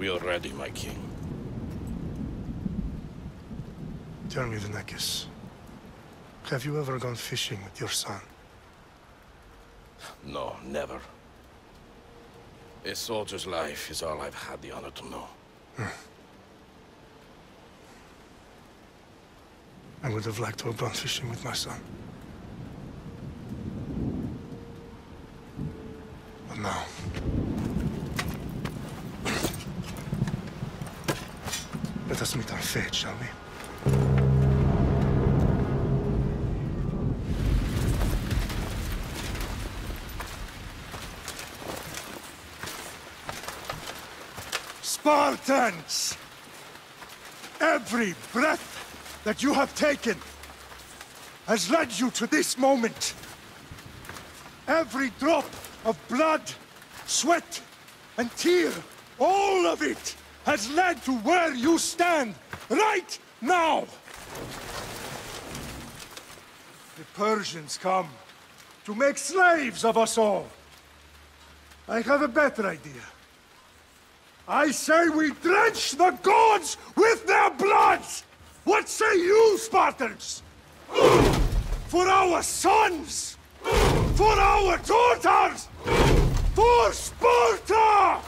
We are ready, my king. Tell me, Leonidas, have you ever gone fishing with your son? No, never. A soldier's life is all I've had the honor to know. I would have liked to have gone fishing with my son. But now... let us meet our fate, shall we? Spartans! Every breath that you have taken has led you to this moment. Every drop of blood, sweat, and tear, all of it has led to where you stand right now. The Persians come to make slaves of us all. I have a better idea. I say we drench the gods with their bloods! What say you, Spartans? For our sons! For our daughters! For Sparta!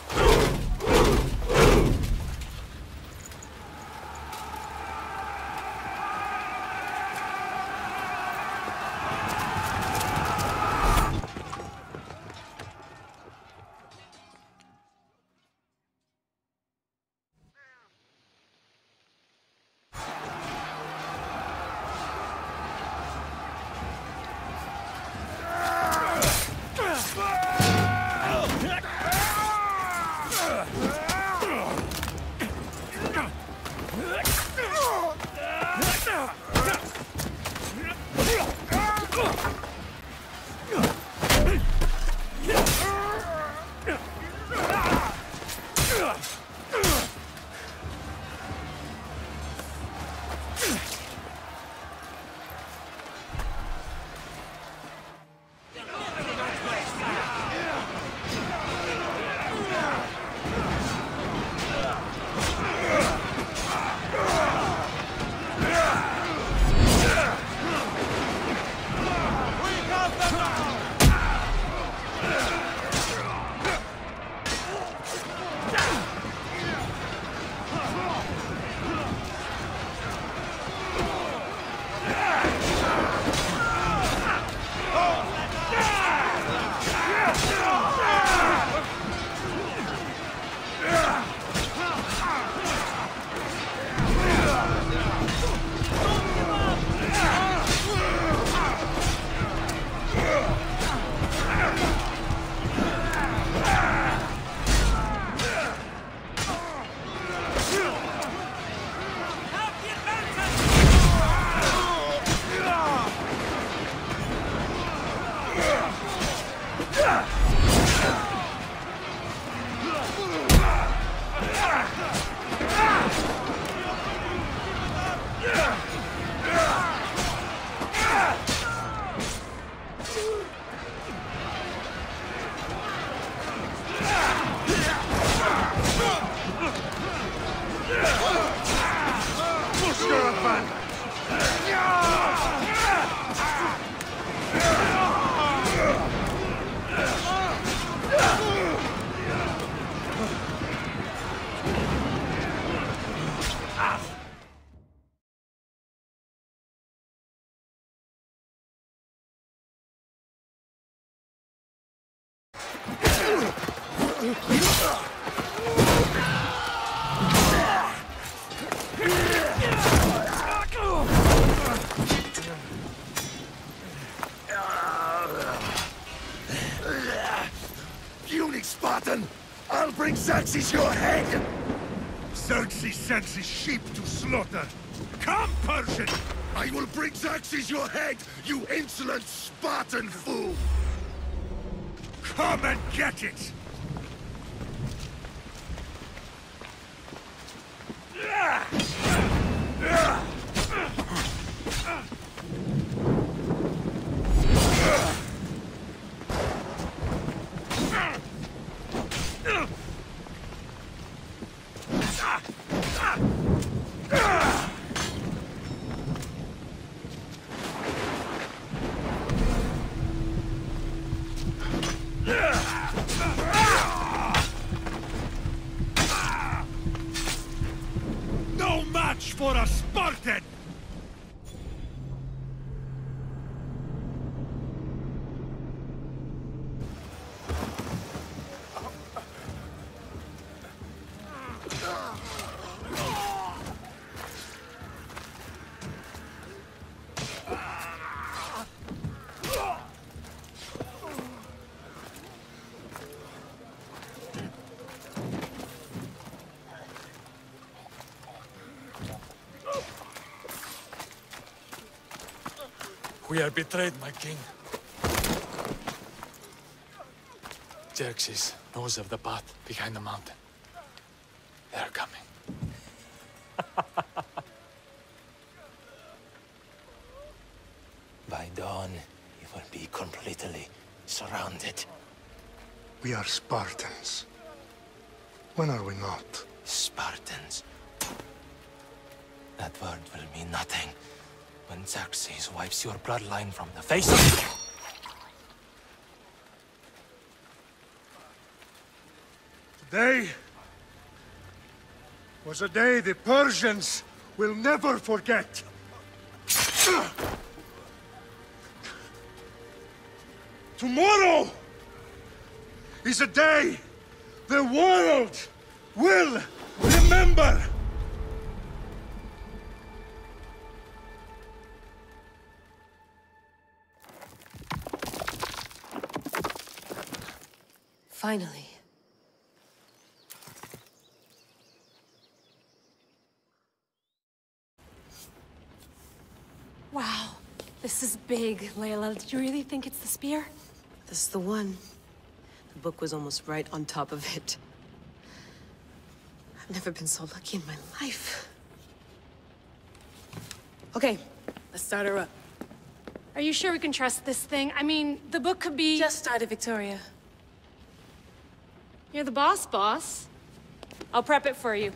Puny Spartan! I'll bring Xerxes your head! Xerxes sends his sheep to slaughter. Come, Persian! I will bring Xerxes your head, you insolent Spartan fool! Come and get it! Spartan! We are betrayed, my king. Xerxes knows of the path behind the mountain. They're coming. By dawn, you will be completely surrounded. We are Spartans. When are we not? Spartans. That word will mean nothing when Xerxes wipes your bloodline from the face of... Today was a day the Persians will never forget. Tomorrow is a day the world will remember. Finally. Wow, this is big, Layla. Did you really think it's the spear? This is the one. The book was almost right on top of it. I've never been so lucky in my life. Okay, let's start her up. Are you sure we can trust this thing? I mean, the book could be... Just started, Victoria. You're the boss. I'll prep it for you.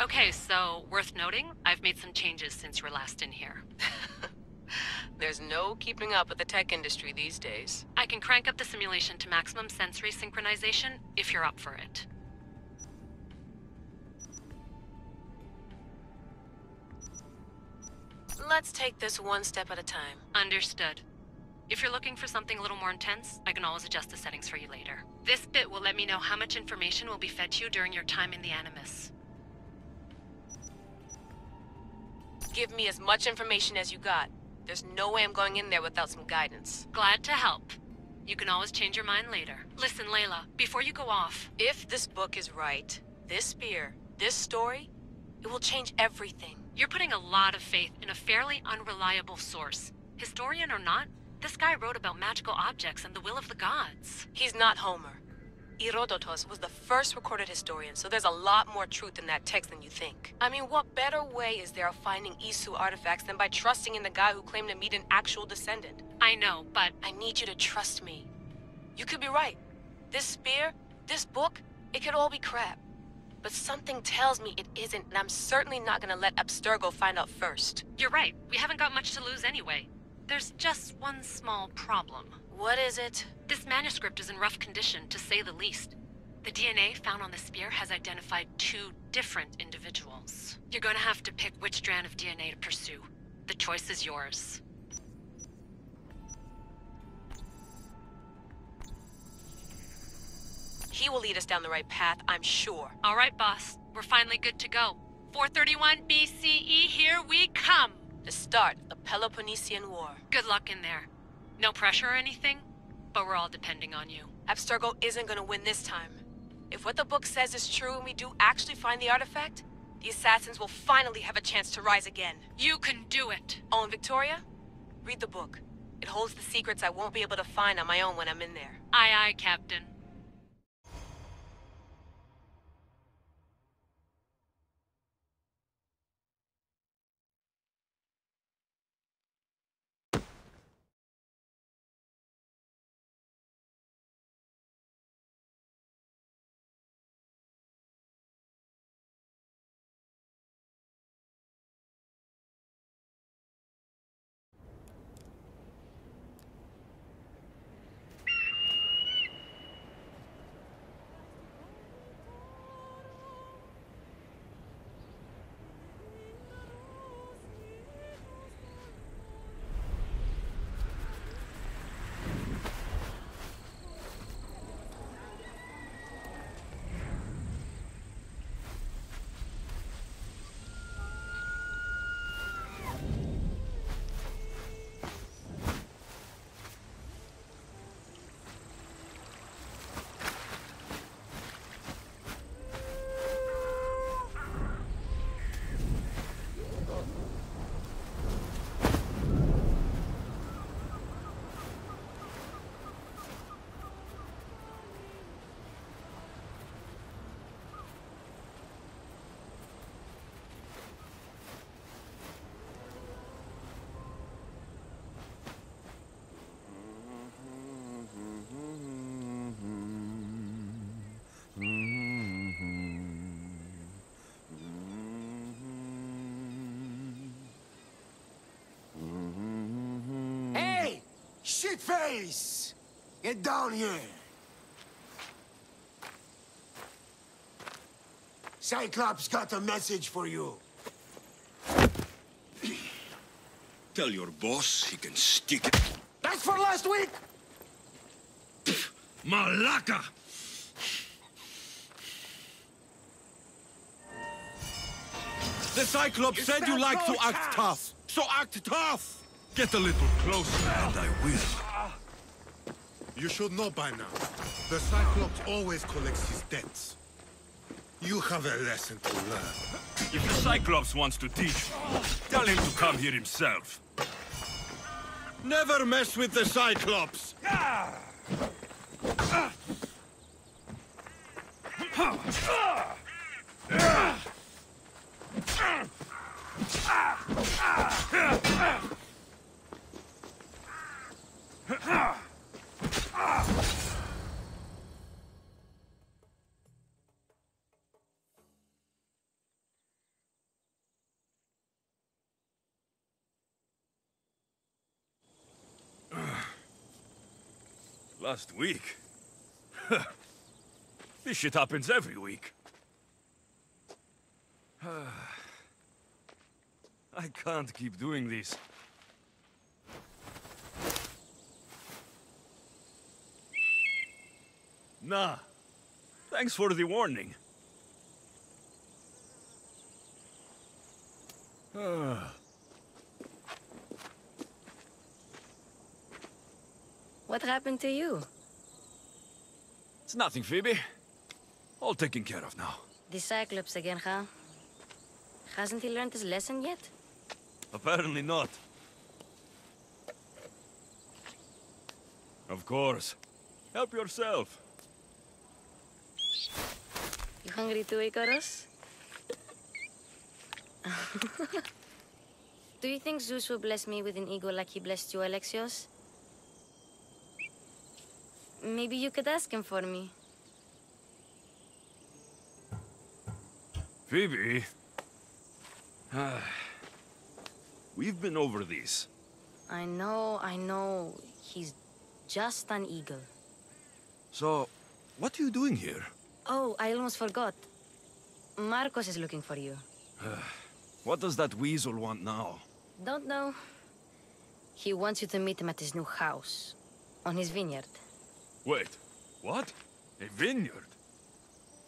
Okay, so, worth noting, I've made some changes since you were last in here. There's no keeping up with the tech industry these days. I can crank up the simulation to maximum sensory synchronization, if you're up for it. Let's take this one step at a time. Understood. If you're looking for something a little more intense, I can always adjust the settings for you later. This bit will let me know how much information will be fed to you during your time in the Animus. Give me as much information as you got. There's no way I'm going in there without some guidance. Glad to help. You can always change your mind later. Listen, Layla, before you go off... If this book is right, this spear, this story, it will change everything. You're putting a lot of faith in a fairly unreliable source. Historian or not, this guy wrote about magical objects and the will of the gods. He's not Homer. Herodotus was the first recorded historian, so there's a lot more truth in that text than you think. I mean, what better way is there of finding Isu artifacts than by trusting in the guy who claimed to meet an actual descendant? I know, but... I need you to trust me. You could be right. This spear, this book, it could all be crap. But something tells me it isn't, and I'm certainly not gonna let Abstergo find out first. You're right. We haven't got much to lose anyway. There's just one small problem. What is it? This manuscript is in rough condition, to say the least. The DNA found on the spear has identified 2 different individuals. You're gonna have to pick which strand of DNA to pursue. The choice is yours. He will lead us down the right path, I'm sure. All right, boss. We're finally good to go. 431 BCE, here we come! The start of the Peloponnese War. Good luck in there. No pressure or anything, but we're all depending on you. Abstergo isn't gonna win this time. If what the book says is true and we do actually find the artifact, the assassins will finally have a chance to rise again. You can do it! Oh, and Victoria? Read the book. It holds the secrets I won't be able to find on my own when I'm in there. Aye, aye, Captain. Shitface! Get down here! Cyclops got a message for you. Tell your boss he can stick it. That's for last week! Malaka! The Cyclops said you like to act tough, so act tough! Get a little closer, and I will. You should know by now. The Cyclops always collects his debts. You have a lesson to learn. If the Cyclops wants to teach, tell him to come here himself. Never mess with the Cyclops! Last week? This shit happens every week. I can't keep doing this. Nah. Thanks for the warning. What happened to you? It's nothing, Phoebe. All taken care of now. The Cyclops again, huh? Hasn't he learned his lesson yet? Apparently not. Of course. Help yourself. You hungry too, Icarus? Do you think Zeus will bless me with an ego like he blessed you, Alexios? Maybe you could ask him for me. Phoebe... We've been over this. I know. He's just an eagle. So, what are you doing here? Oh, I almost forgot. Marcos is looking for you. What does that weasel want now? Don't know. He wants you to meet him at his new house. On his vineyard. Wait, what? A vineyard?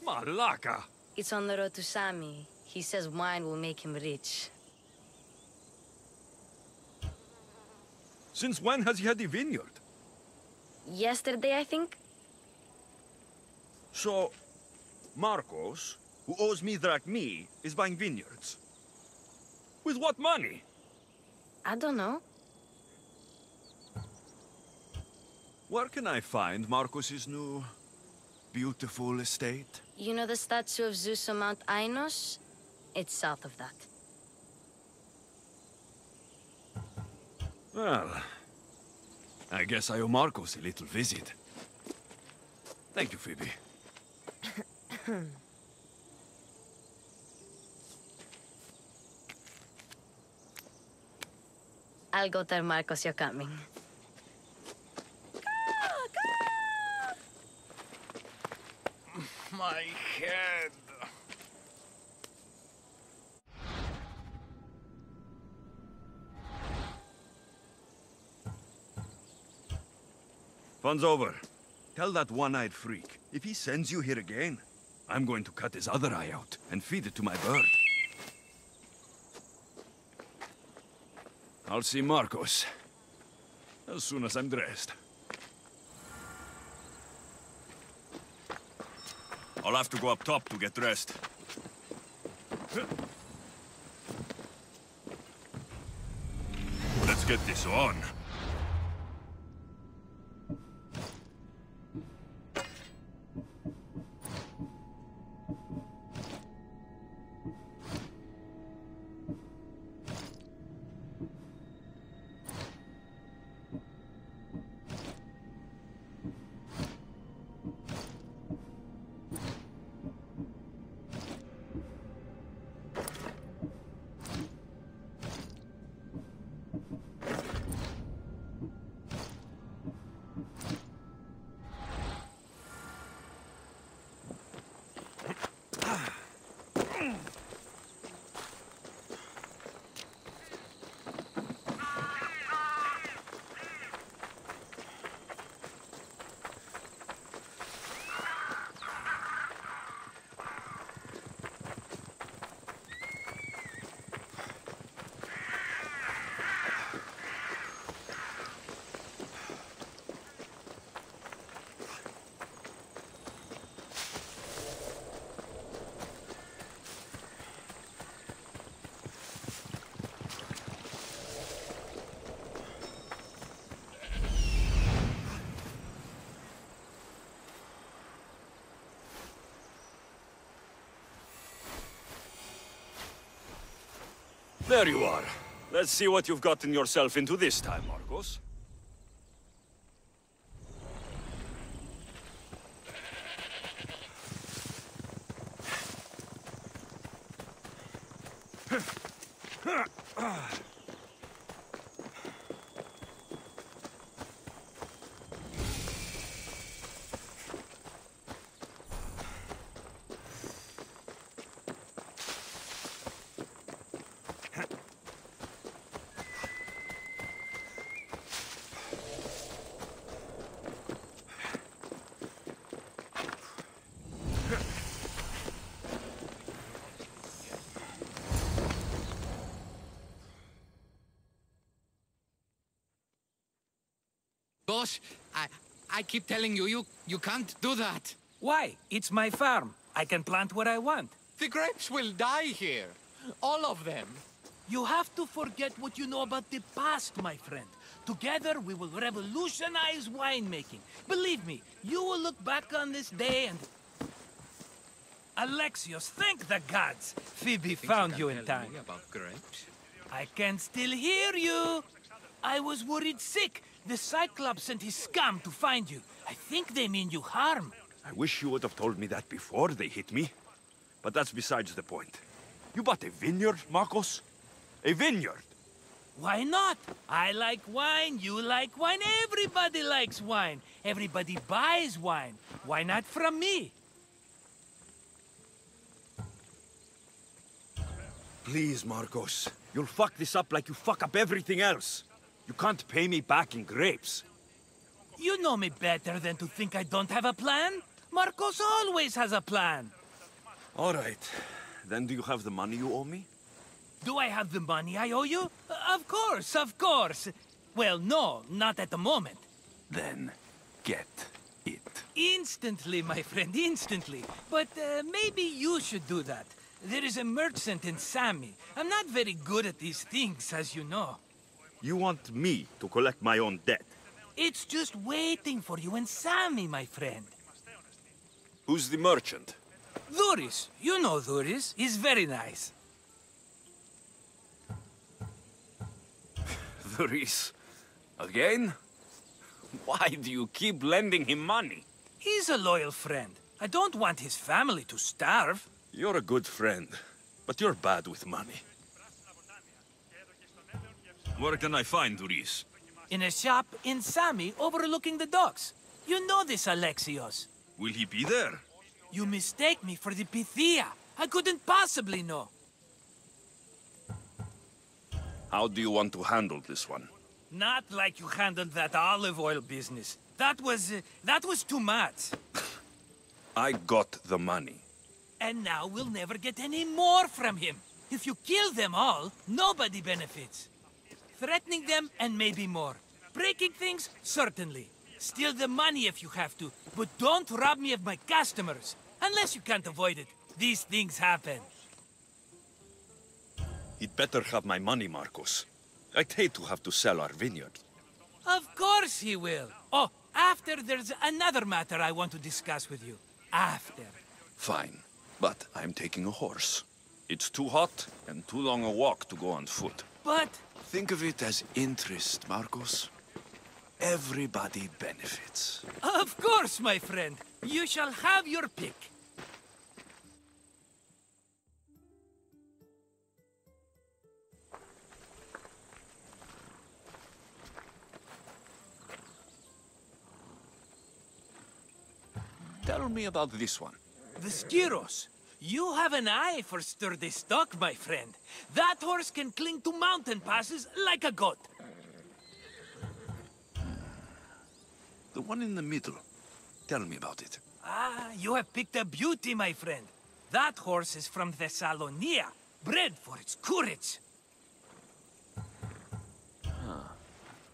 Malaka! It's on the road to Sami. He says wine will make him rich. Since when has he had a vineyard? Yesterday, I think? So, Marcos, who owes me drachmi, is buying vineyards. With what money? I don't know. Where can I find Marcos's new, beautiful estate? You know the statue of Zeus on Mount Ainos? It's south of that. Well, I guess I owe Marcos a little visit. Thank you, Phoebe. I'll go tell Marcos you're coming. My head. Fun's over. Tell that one-eyed freak, if he sends you here again, I'm going to cut his other eye out and feed it to my bird. I'll see Marcos as soon as I'm dressed. I'll have to go up top to get dressed. Let's get this on. There you are. Let's see what you've gotten yourself into this time, Marcos. Boss, I keep telling you, you can't do that. Why? It's my farm. I can plant what I want. The grapes will die here. All of them. You have to forget what you know about the past, my friend. Together, we will revolutionize winemaking. Believe me, you will look back on this day and... Alexios, thank the gods! Phoebe found you in time. About grapes? I can still hear you! I was worried sick. The Cyclops sent his scum to find you. I think they mean you harm. I wish you would have told me that before they hit me. But that's besides the point. You bought a vineyard, Marcos? A vineyard? Why not? I like wine, you like wine, everybody likes wine. Everybody buys wine. Why not from me? Please, Marcos. You'll fuck this up like you fuck up everything else. You can't pay me back in grapes. You know me better than to think I don't have a plan. Marcos always has a plan. All right. Then do you have the money you owe me? Do I have the money I owe you? Of course, of course. Well, no, not at the moment. Then get it. Instantly, my friend, instantly. But maybe you should do that. There is a merchant in Sami. I'm not very good at these things, as you know. You want me to collect my own debt? It's just waiting for you in Sami, my friend. Who's the merchant? Dhuris. You know Dhuris. He's very nice. Dhuris? Again? Why do you keep lending him money? He's a loyal friend. I don't want his family to starve. You're a good friend, but you're bad with money. Where can I find Dhuris? In a shop in Sami overlooking the docks. You know this, Alexios. Will he be there? You mistake me for the Pythia. I couldn't possibly know. How do you want to handle this one? Not like you handled that olive oil business. That was too much. I got the money. And now we'll never get any more from him. If you kill them all, nobody benefits. Threatening them, and maybe more. Breaking things, certainly. Steal the money if you have to, but don't rob me of my customers. Unless you can't avoid it. These things happen. He'd better have my money, Marcos. I'd hate to have to sell our vineyard. Of course he will. Oh, after there's another matter I want to discuss with you. After. Fine, but I'm taking a horse. It's too hot and too long a walk to go on foot. But... Think of it as interest, Marcos. Everybody benefits. Of course, my friend. You shall have your pick. Tell me about this one. The Skiros. You have an eye for sturdy stock, my friend. That horse can cling to mountain passes like a goat. The one in the middle. Tell me about it. Ah, you have picked a beauty, my friend. That horse is from Thessalonia, bred for its courage.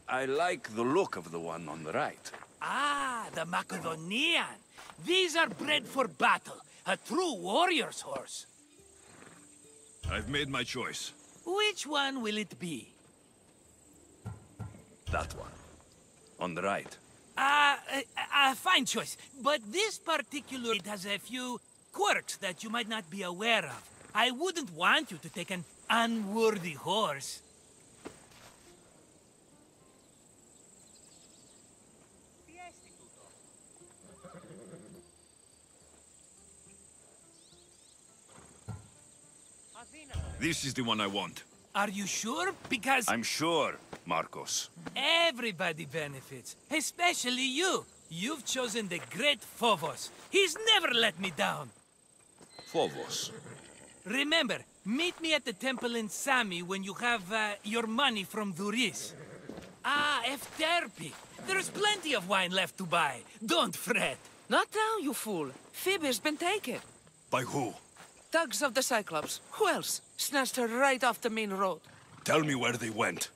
I like the look of the one on the right. Ah, the Macedonian. These are bred for battle. A true warrior's horse. I've made my choice. Which one will it be? That one. On the right. Fine choice. But this particular, it has a few quirks that you might not be aware of. I wouldn't want you to take an unworthy horse. This is the one I want. Are you sure? Because I'm sure, Marcos. everybody benefits, especially you. You've chosen the great Phobos. He's never let me down. Phobos. Remember, meet me at the temple in Sami when you have your money from Duris. Ah, Efterpi. There's plenty of wine left to buy. Don't fret. Not now, you fool. Phoebe's been taken. By who? Thugs of the Cyclops. Who else? Snatched her right off the main road. Tell me where they went.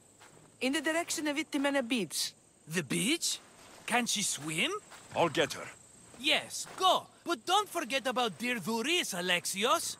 In the direction of Itimena Beach. The beach? Can she swim? I'll get her. Yes, go. But don't forget about dear Duris, Alexios.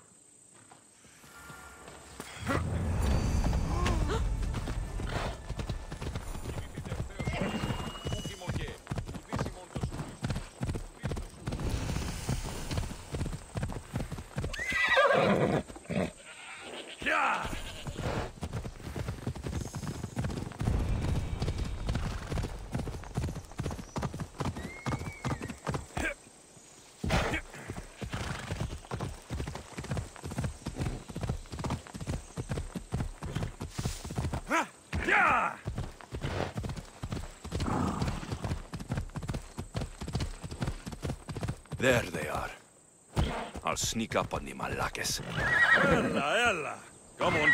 There they are. I'll sneak up on the Malakes. Ella! Come on.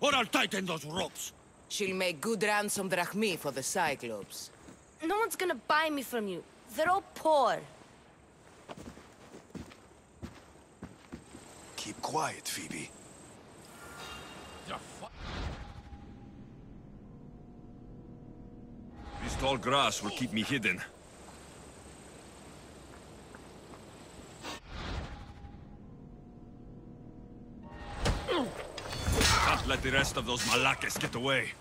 Or I'll tighten those ropes. She'll make good ransom drachmi for the Cyclops. No one's gonna buy me from you. They're all poor. Keep quiet, Phoebe. This tall grass will keep me hidden. Can't let the rest of those Malakes get away.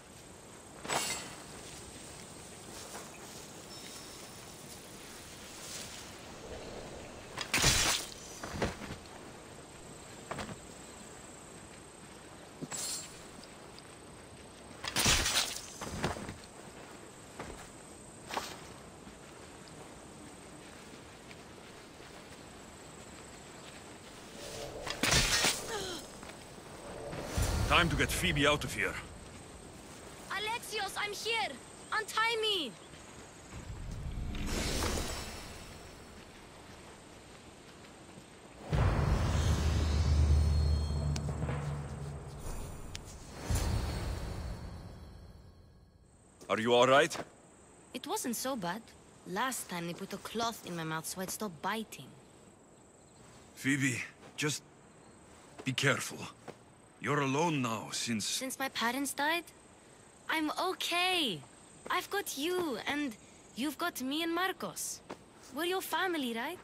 Time to get Phoebe out of here. Alexios, I'm here! Untie me! Are you all right? It wasn't so bad. Last time they put a cloth in my mouth so I'd stop biting. Phoebe, just be careful. You're alone now since... Since my parents died? I'm okay. I've got you, and you've got me and Marcos. We're your family, right?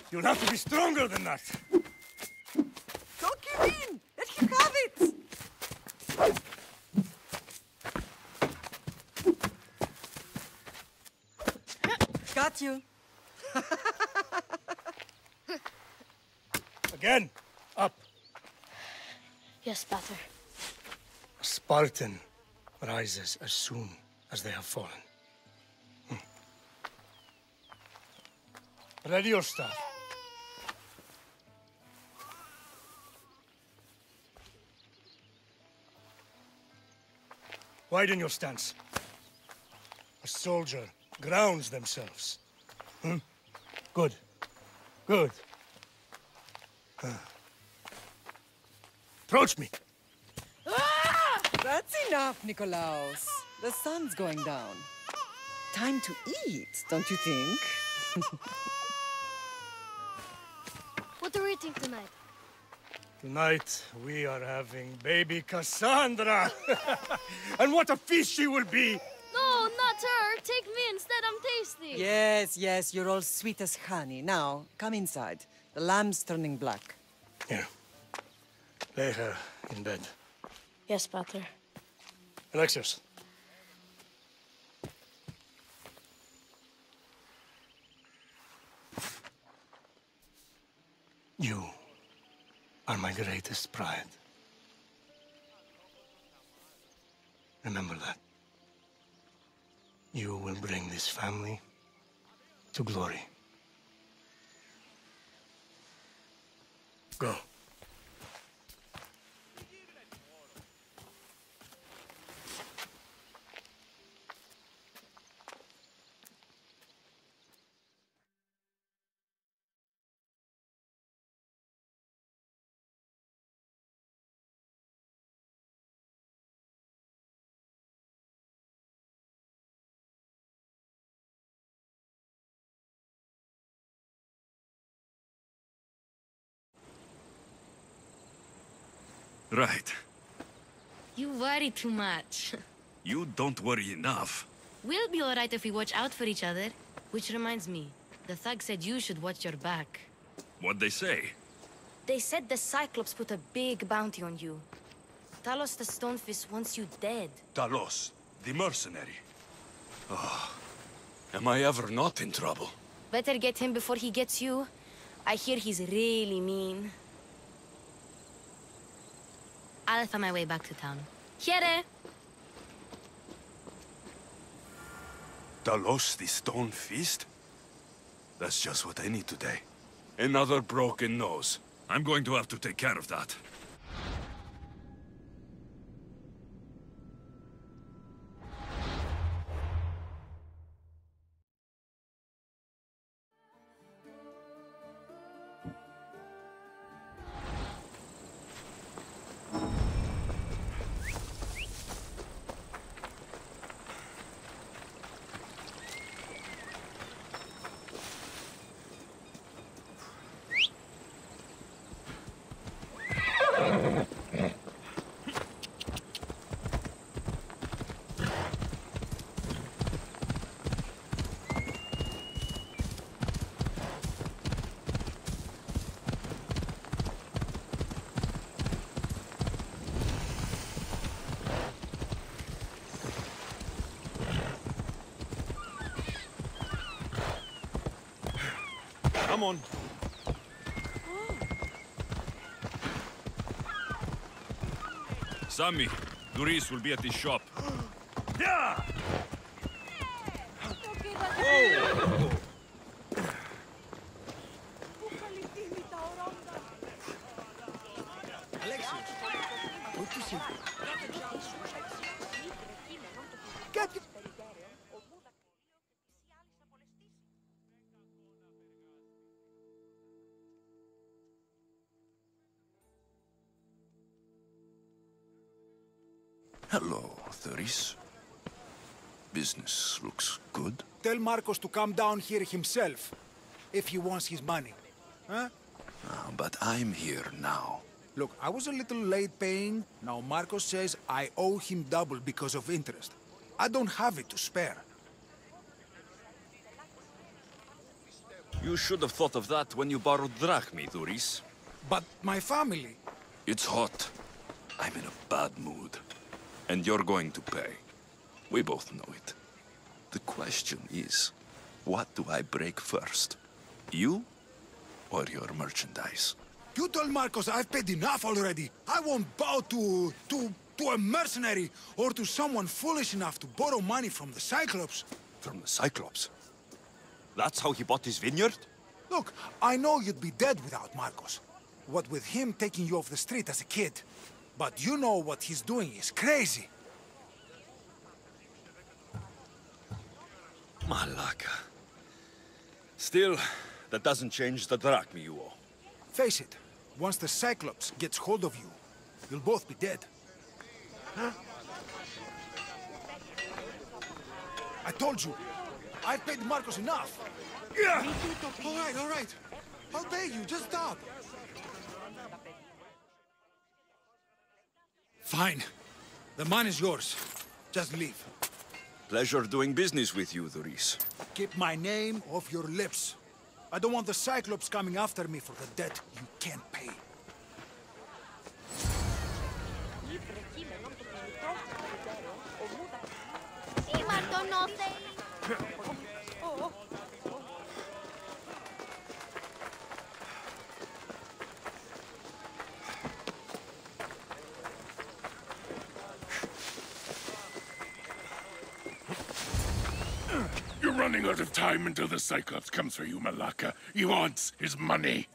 You'll have to be stronger than that. Don't give in! Let him have it! Got you. Again, up. Yes, Pater. A Spartan rises as soon as they have fallen. Ready your staff. Widen your stance. A soldier grounds themselves. Good. Good. Approach me. That's enough, Nikolaos. The sun's going down. Time to eat, don't you think? What are we eating tonight? Tonight, we are having baby Kassandra. And what a feast she will be! No, not her. Take me instead. I'm tasty. Yes, you're all sweet as honey. Now, come inside. The lamb's turning black. Here. Lay her in bed. Yes, Pater. Alexios. You are my greatest pride. Remember that. You will bring this family to glory. Go. Right. You worry too much. You don't worry enough. We'll be alright if we watch out for each other. Which reminds me, the thug said you should watch your back. What'd they say? They said the Cyclops put a big bounty on you. Talos the Stonefist wants you dead. Talos, the mercenary. Oh, am I ever not in trouble? Better get him before he gets you. I hear he's really mean. I'll find my way back to town. Here! Talos, the Stone Fist? That's just what I need today. Another broken nose. I'm going to have to take care of that. Come on. Sammy, Doris will be at the shop. Yeah! Oh! Alexios, good to see you. Get you. Hello, Doris. Business looks good. Tell Marcos to come down here himself, if he wants his money. Huh? But I'm here now. Look, I was a little late paying. Now Marcos says I owe him double because of interest. I don't have it to spare. You should have thought of that when you borrowed drachmi, Doris. But my family... It's hot. I'm in a bad mood. And you're going to pay. We both know it. The question is, what do I break first? You or your merchandise? You told Marcos I've paid enough already. I won't bow to a mercenary or to someone foolish enough to borrow money from the Cyclops. From the Cyclops? That's how he bought his vineyard? Look, I know you'd be dead without Marcos. What with him taking you off the street as a kid. But you know what he's doing is crazy. Malaka. Still, That doesn't change the drachma you owe. Face it, once the Cyclops gets hold of you, you'll both be dead. Huh? I told you, I've paid Marcos enough. Yeah! All right. I'll pay you, just stop. Fine. The mine is yours. Just leave. Pleasure doing business with you, Doris. Keep my name off your lips. I don't want the Cyclops coming after me for the debt you can't pay. You're running out of time until the Cyclops comes for you, Malaka. He wants his money.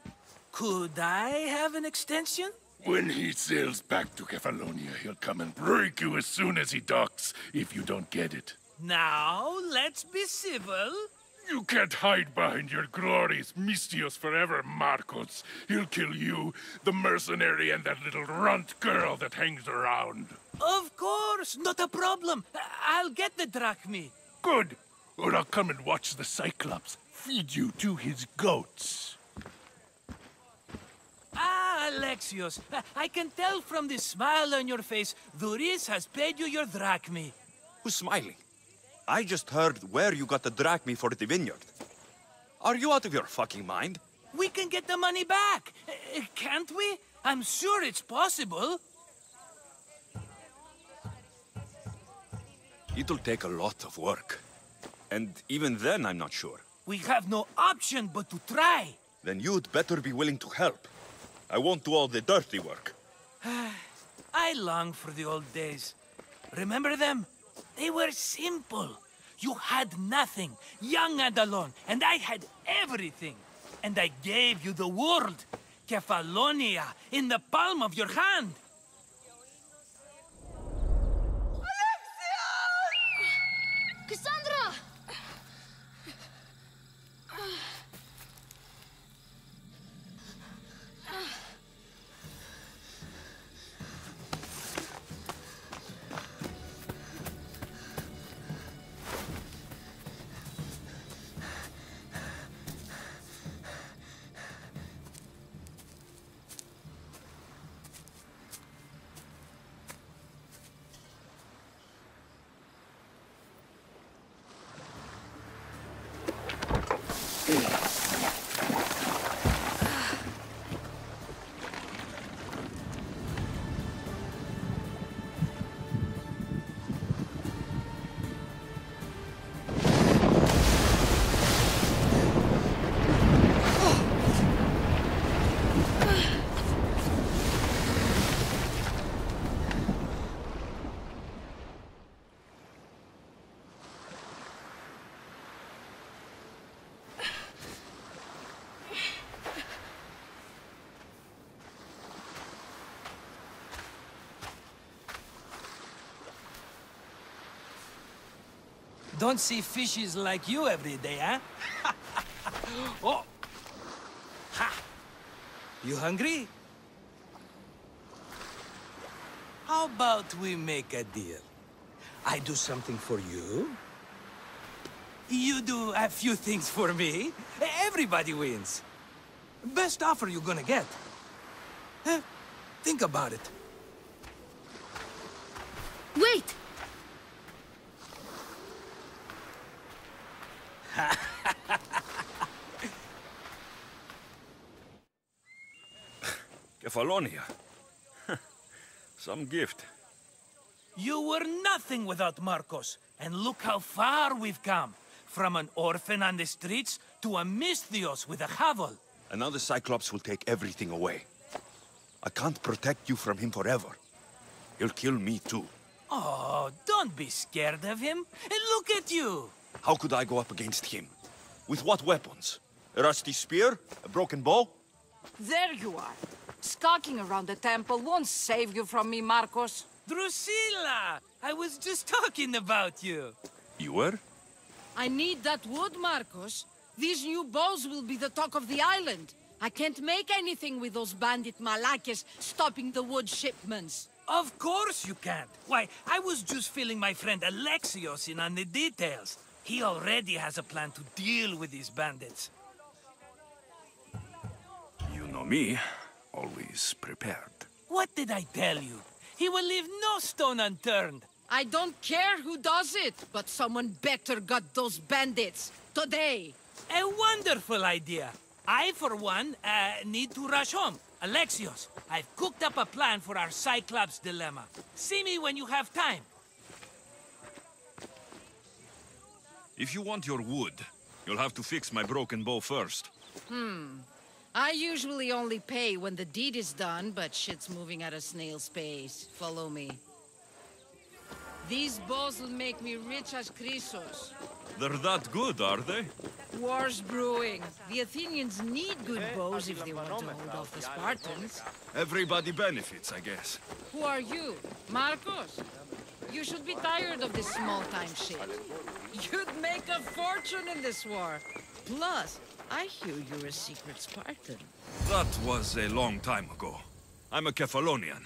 Could I have an extension? When he sails back to Kefalonia, he'll come and break you as soon as he docks, if you don't get it. Now, let's be civil. You can't hide behind your glories, Mystios forever, Marcos. He'll kill you, the mercenary, and that little runt girl that hangs around. Of course, not a problem. I'll get the drachma. Good. Or I'll come and watch the Cyclops feed you to his goats. Ah, Alexios, I can tell from the smile on your face, Doris has paid you your drachma. Who's smiling? I just heard where you got the drachma for the vineyard. Are you out of your fucking mind? We can get the money back, can't we? I'm sure it's possible. It'll take a lot of work. And even then, I'm not sure. We have no option but to try. Then you'd better be willing to help. I won't do all the dirty work. I long for the old days. Remember them? They were simple. You had nothing, young and alone, and I had everything. And I gave you the world, Kefalonia, in the palm of your hand. Kassandra! Don't see fishes like you every day, huh? Oh! Ha! You hungry? How about we make a deal? I do something for you. You do a few things for me. Everybody wins. Best offer you're gonna get. Think about it. Wait! Kefalonia. Some gift. You were nothing without Marcos, and look how far we've come. From an orphan on the streets to a Mystios with a hovel. And now the Cyclops will take everything away. I can't protect you from him forever. He'll kill me too. Oh, don't be scared of him. And look at you. How could I go up against him? With what weapons? A rusty spear? A broken bow? There you are. Skulking around the temple won't save you from me, Marcos. Drusilla! I was just talking about you. You were? I need that wood, Marcos. These new bows will be the talk of the island. I can't make anything with those bandit Malakas stopping the wood shipments. Of course you can't. Why, I was just filling my friend Alexios in on the details. He already has a plan to deal with these bandits. You know me, always prepared. What did I tell you? He will leave no stone unturned. I don't care who does it, but someone better got those bandits. Today. A wonderful idea. I, for one, need to rush home. Alexios, I've cooked up a plan for our Cyclops dilemma. See me when you have time. If you want your wood, you'll have to fix my broken bow first. I usually only pay when the deed is done, but shit's moving at a snail's pace. Follow me. These bows will make me rich as Chrysos. They're that good, are they? War's brewing. The Athenians need good bows if they want to hold off the Spartans. Everybody benefits, I guess. Who are you? Marcos? You should be tired of this small-time shit. You'd make a fortune in this war. Plus, I hear you're a secret Spartan. That was a long time ago. I'm a Kephalonian.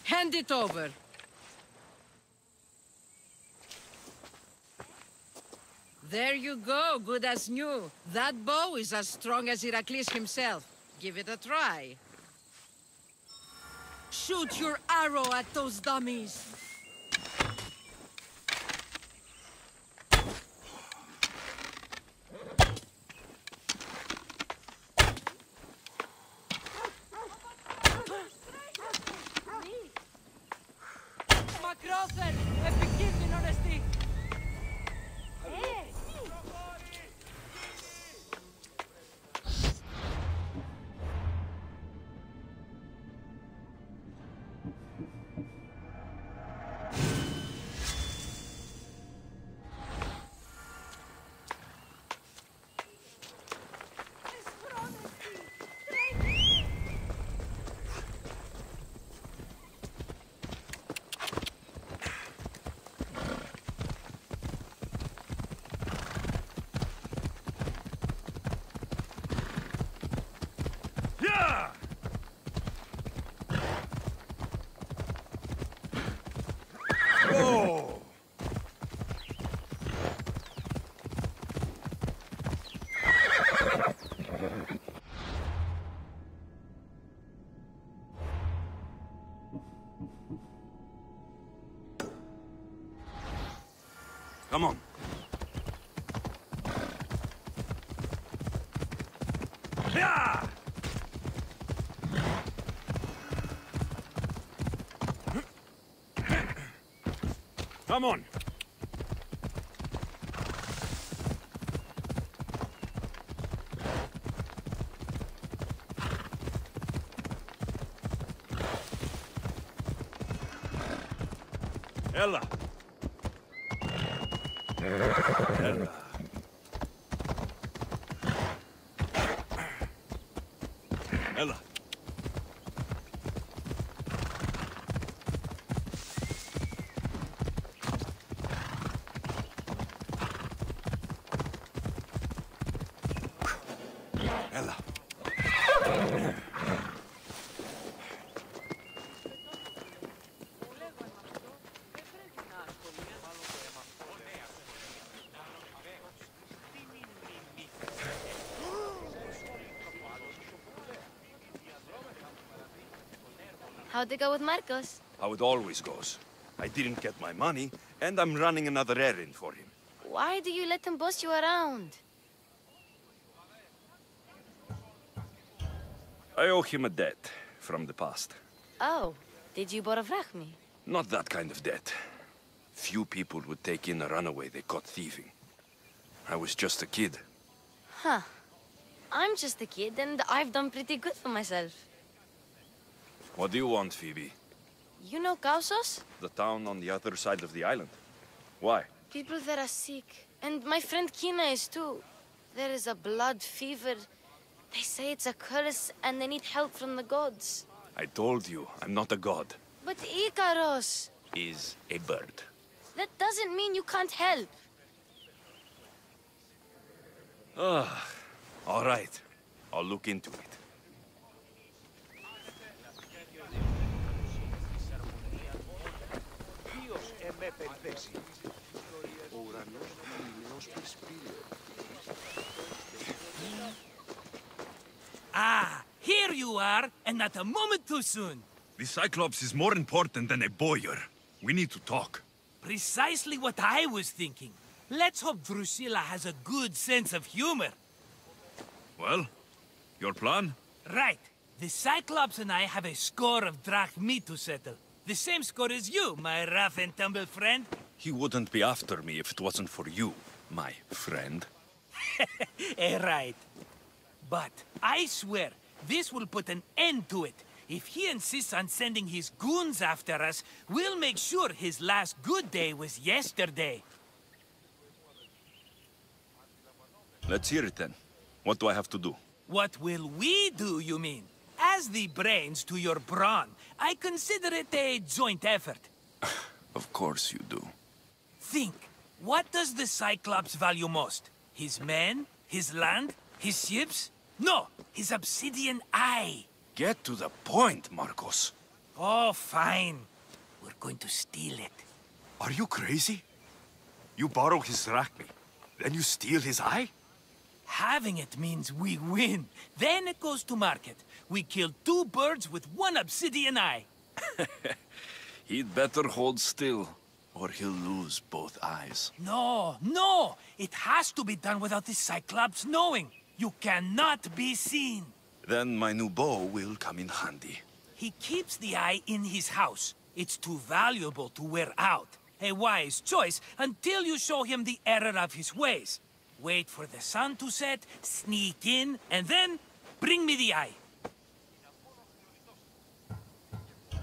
Hand it over. There you go, good as new. That bow is as strong as Heracles himself. Give it a try. Shoot your arrow at those dummies. Μακρόθεν, επικίνδυνο νεστή. Come on. Yeah! Come on. Ella. Ella. Ella. Ella. How'd it go with Marcos? How it always goes. I didn't get my money, and I'm running another errand for him. Why do you let him boss you around? I owe him a debt from the past. Oh, did you borovrach me? Not that kind of debt. Few people would take in a runaway they caught thieving. I was just a kid. Huh. I'm just a kid, and I've done pretty good for myself. What do you want, Phoebe? You know Kassandra? The town on the other side of the island. Why? People there are sick. And my friend Kina is too. There is a blood fever. They say it's a curse, and they need help from the gods. I told you, I'm not a god. But Ikaros Is a bird. that doesn't mean you can't help. All right. I'll look into it. Ah, here you are, and not a moment too soon. The Cyclops is more important than a boyar. We need to talk. Precisely what I was thinking. Let's hope Drusilla has a good sense of humor. Well, your plan? Right. The Cyclops and I have a score of drachmi to settle. The same score as you, my rough and tumble friend. He wouldn't be after me if it wasn't for you, my friend. Right. But I swear, this will put an end to it. If he insists on sending his goons after us, we'll make sure his last good day was yesterday. Let's hear it then. What do I have to do? What will we do, you mean? As the brains to your brawn, I consider it a joint effort. Of course you do. Think, what does the Cyclops value most? His men? His land? His ships? No, his obsidian eye. Get to the point, Marcos. Oh, fine. We're going to steal it. Are you crazy? You borrow his drachmi, then you steal his eye? Having it means we win. Then it goes to market. We kill 2 birds with 1 obsidian eye. He'd better hold still, or he'll lose both eyes. No! It has to be done without the Cyclops knowing. You cannot be seen. Then my new bow will come in handy. He keeps the eye in his house. It's too valuable to wear out. A wise choice until you show him the error of his ways. Wait for the sun to set, sneak in, and then bring me the eye.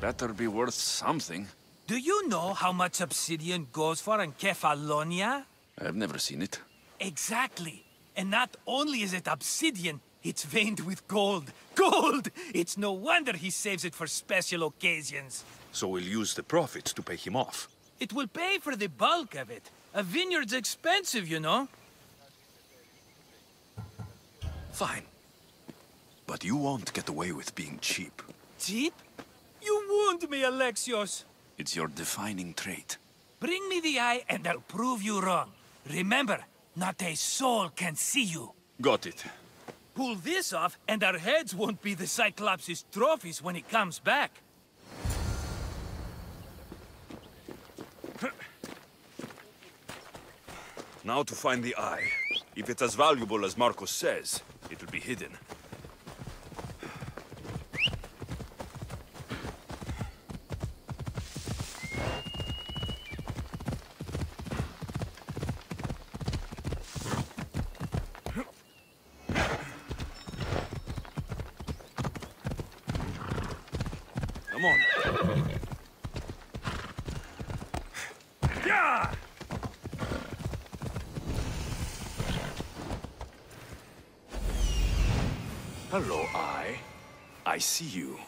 Better be worth something. Do you know how much obsidian goes for in Kefalonia? I've never seen it. Exactly. And not only is it obsidian, it's veined with gold. Gold! It's no wonder he saves it for special occasions. So we'll use the profits to pay him off. It will pay for the bulk of it. A vineyard's expensive, you know. Fine. But you won't get away with being cheap. Cheap? You wound me, Alexios. It's your defining trait. Bring me the eye and I'll prove you wrong. Remember, not a soul can see you. Got it. Pull this off and our heads won't be the Cyclops' trophies when he comes back. Now to find the eye. If it's as valuable as Marcos says, it'll be hidden. Come on. Yeah! Hello, Eye. I see you.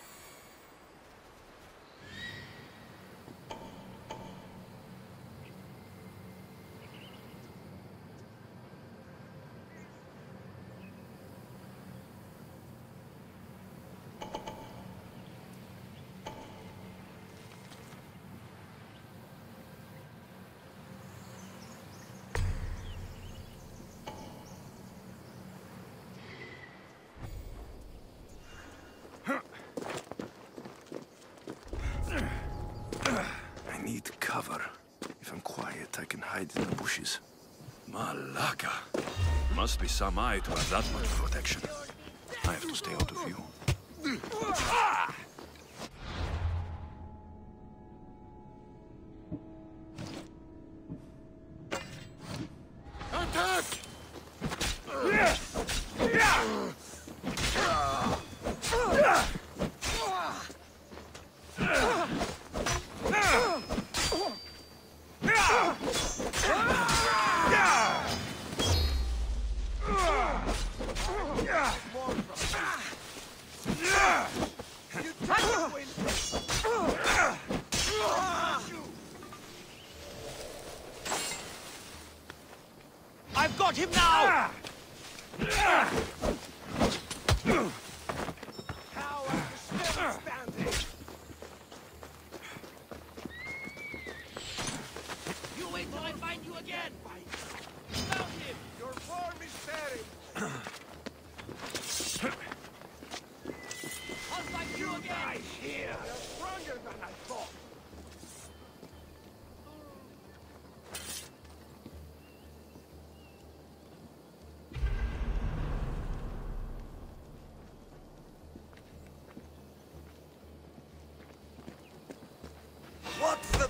I need cover. If I'm quiet, I can hide in the bushes. Malaka. Must be some eye to have that much protection. I have to stay out of view. Attack! I've got him now! You wait till I find you again! Found him! Your form is buried! I'll find you again! Here! You're stronger than I thought! What the...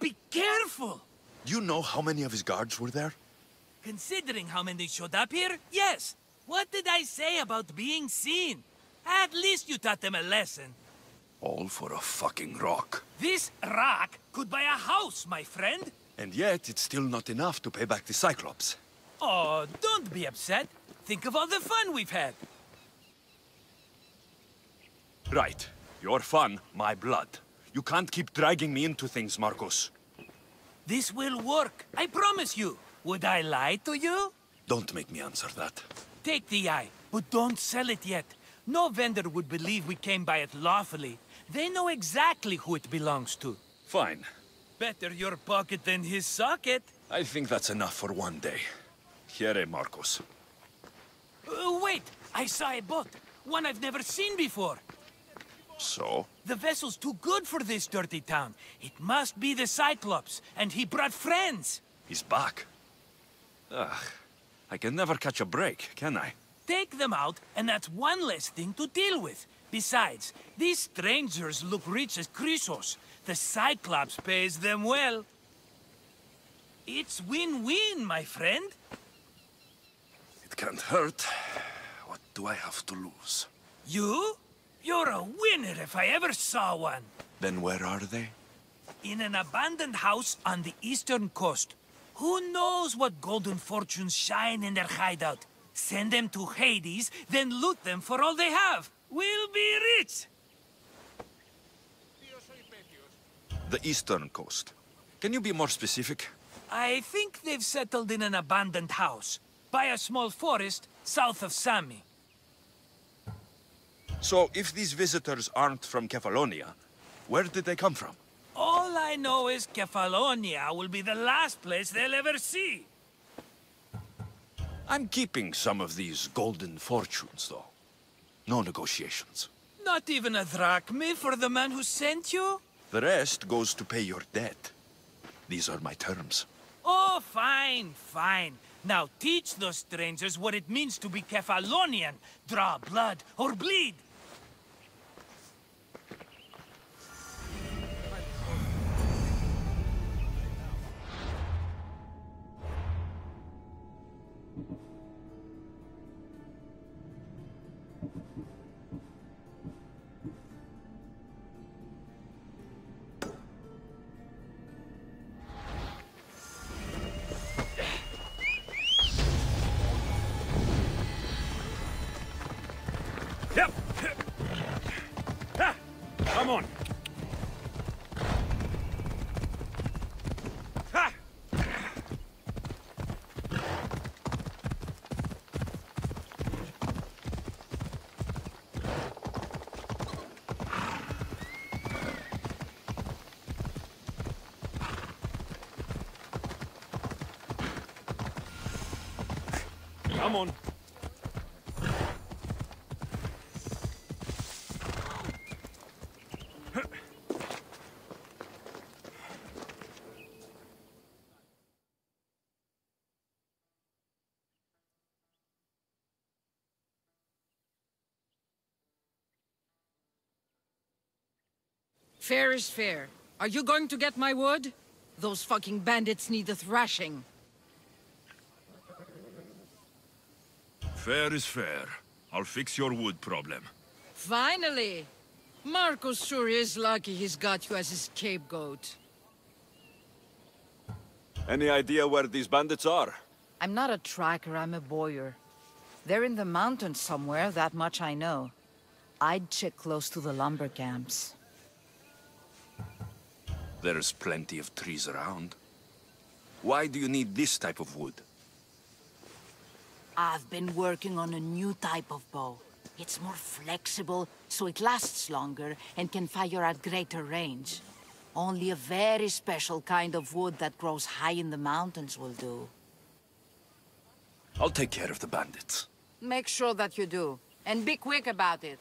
Be careful! Do you know how many of his guards were there? Considering how many showed up here, yes. What did I say about being seen? At least you taught them a lesson. All for a fucking rock. This rock could buy a house, my friend. And yet, it's still not enough to pay back the Cyclops. Oh, don't be upset. Think of all the fun we've had. Right. Your fun, my blood. You can't keep dragging me into things, Marcos. This will work, I promise you. Would I lie to you? Don't make me answer that. Take the eye, but don't sell it yet. No vendor would believe we came by it lawfully. They know exactly who it belongs to. Fine. Better your pocket than his socket. I think that's enough for one day. Here, Marcos. Wait! I saw a boat. One I've never seen before. So? The vessel's too good for this dirty town. It must be the Cyclops, and he brought friends. He's back. Ugh. I can never catch a break, can I? Take them out, and that's one less thing to deal with. Besides, these strangers look rich as Chrysos. The Cyclops pays them well. It's win-win, my friend. It can't hurt. What do I have to lose? You? You're a winner if I ever saw one. Then where are they? In an abandoned house on the eastern coast. Who knows what golden fortunes shine in their hideout? Send them to Hades, then loot them for all they have. We'll be rich! The eastern coast. Can you be more specific? I think they've settled in an abandoned house, by a small forest south of Sami. So, if these visitors aren't from Kefalonia, where did they come from? All I know is Kefalonia will be the last place they'll ever see. I'm keeping some of these golden fortunes, though. No negotiations. Not even a drachme for the man who sent you? The rest goes to pay your debt. These are my terms. Oh, fine, fine. Now teach those strangers what it means to be Kefalonian. Draw blood or bleed. Yep. Come on. Ha! Come on. Fair is fair. Are you going to get my wood? Those fucking bandits need a thrashing. Fair is fair. I'll fix your wood problem. Finally! Marcos sure is lucky he's got you as his scapegoat. Any idea where these bandits are? I'm not a tracker, I'm a boyer. They're in the mountains somewhere, that much I know. I'd check close to the lumber camps. There's plenty of trees around. Why do you need this type of wood? I've been working on a new type of bow. It's more flexible, so it lasts longer and can fire at greater range. Only a very special kind of wood that grows high in the mountains will do. I'll take care of the bandits. Make sure that you do, and be quick about it.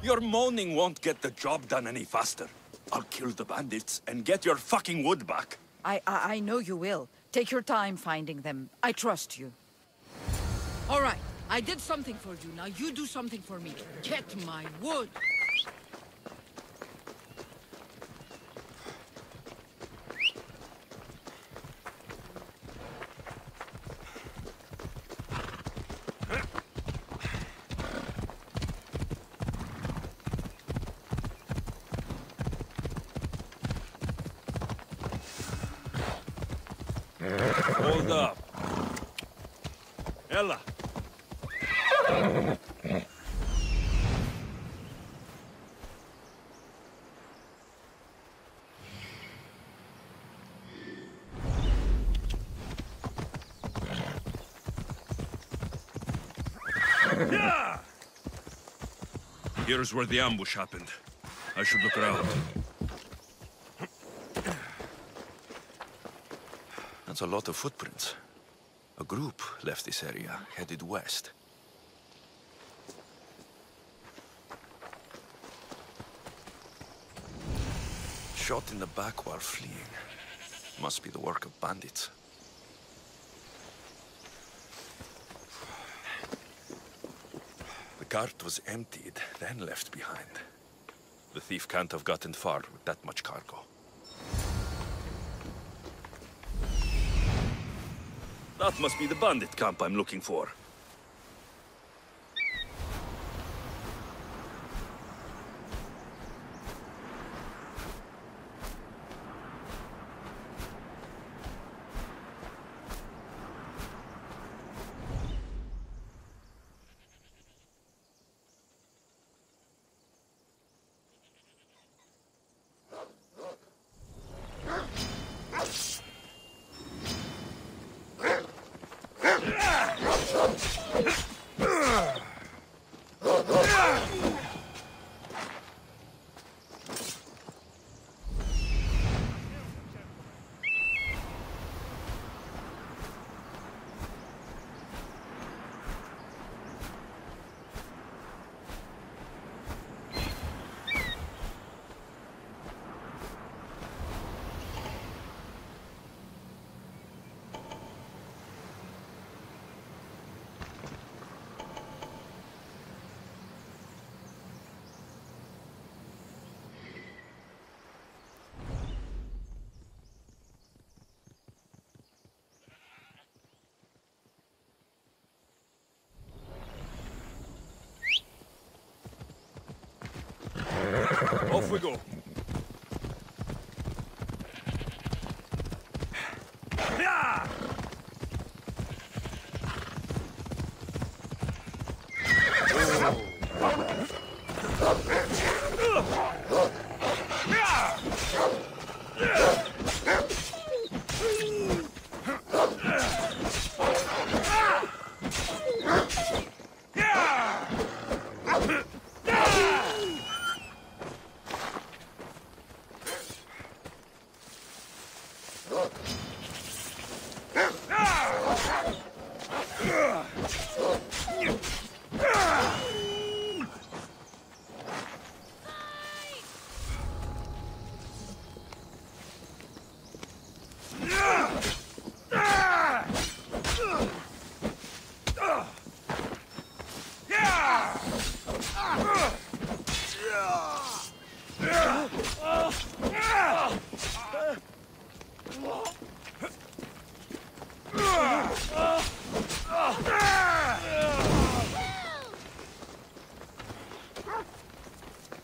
Your moaning won't get the job done any faster. I'll kill the bandits and get your fucking wood back. I know you will. Take your time finding them. I trust you. All right, I did something for you. Now you do something for me. Get my wood. Hold up. Ella. Yeah! Here's where the ambush happened. I should look around. That's a lot of footprints. A group left this area, headed west. Shot in the back while fleeing. Must be the work of bandits. The cart was emptied, then left behind. The thief can't have gotten far with that much cargo. That must be the bandit camp I'm looking for. Off we go.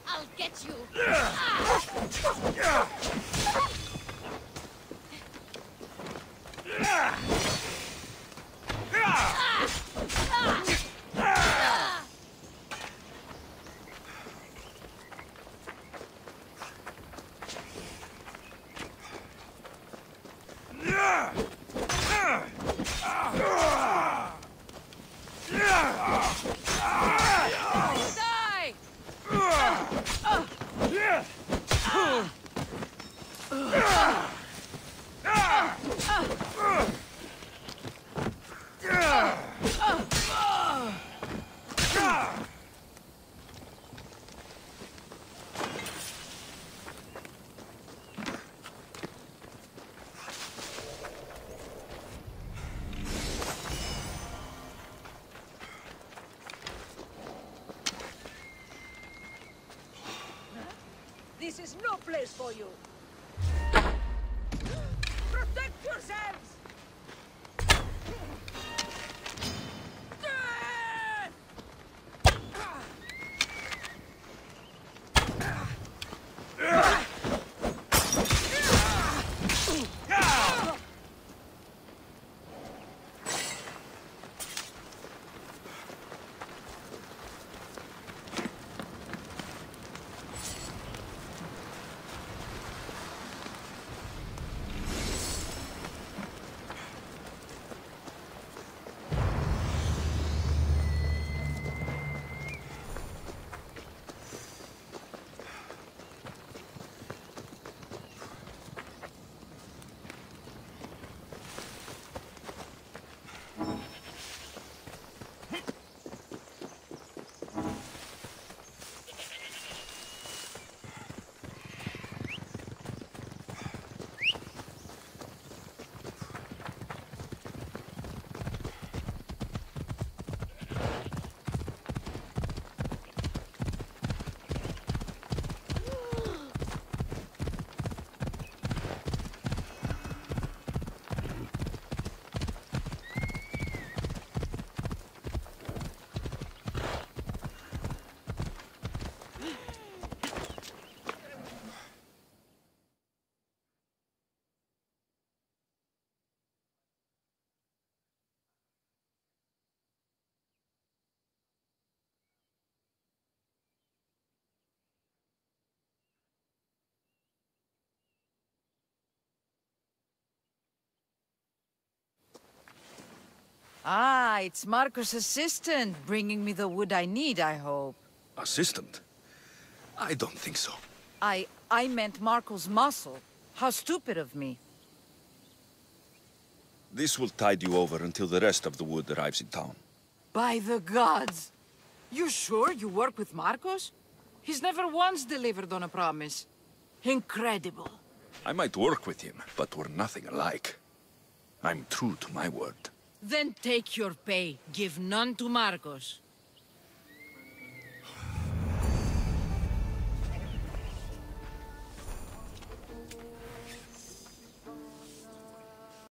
I'll get you. This is no place for you. Protect yourselves! Ah, it's Marcos' assistant, bringing me the wood I need, I hope. Assistant? I don't think so. I meant Marcos' muscle. How stupid of me. This will tide you over until the rest of the wood arrives in town. By the gods! You sure you work with Marcos? He's never once delivered on a promise. Incredible. I might work with him, but we're nothing alike. I'm true to my word. Then take your pay. Give none to Marcos.